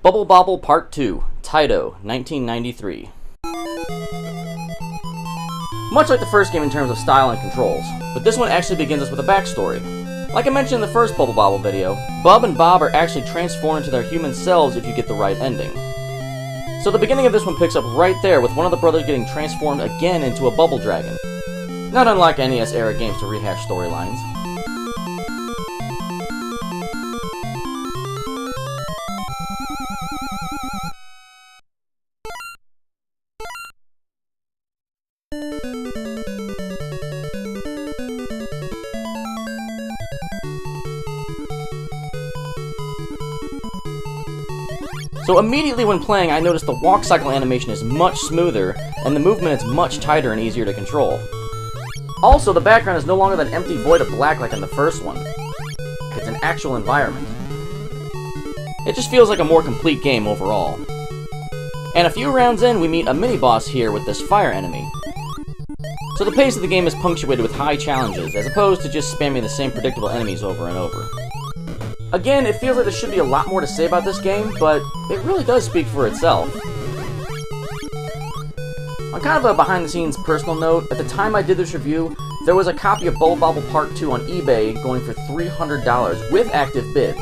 Bubble Bobble Part 2, Taito, 1993. Much like the first game in terms of style and controls, but this one actually begins us with a backstory. Like I mentioned in the first Bubble Bobble video, Bub and Bob are actually transformed into their human selves if you get the right ending. So the beginning of this one picks up right there with one of the brothers getting transformed again into a bubble dragon. Not unlike NES-era games to rehash storylines. So immediately when playing, I noticed the walk cycle animation is much smoother, and the movement is much tighter and easier to control. Also, the background is no longer that empty void of black like in the first one. It's an actual environment. It just feels like a more complete game overall. And a few rounds in, we meet a mini-boss here with this fire enemy. So the pace of the game is punctuated with high challenges, as opposed to just spamming the same predictable enemies over and over. Again, it feels like there should be a lot more to say about this game, but it really does speak for itself. On kind of a behind-the-scenes personal note, at the time I did this review, there was a copy of Bubble Bobble Part 2 on eBay going for $300 with active bids.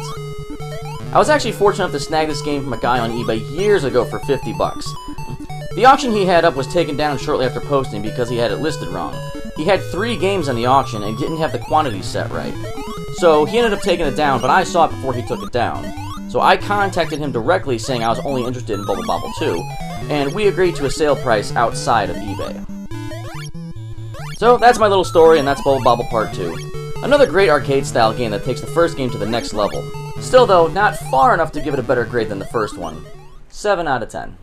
I was actually fortunate enough to snag this game from a guy on eBay years ago for 50 bucks. The auction he had up was taken down shortly after posting because he had it listed wrong. He had 3 games on the auction and didn't have the quantities set right. So he ended up taking it down, but I saw it before he took it down. So I contacted him directly saying I was only interested in Bubble Bobble 2, and we agreed to a sale price outside of eBay. So that's my little story, and that's Bubble Bobble Part 2. Another great arcade-style game that takes the first game to the next level. Still though, not far enough to give it a better grade than the first one. 7 out of 10.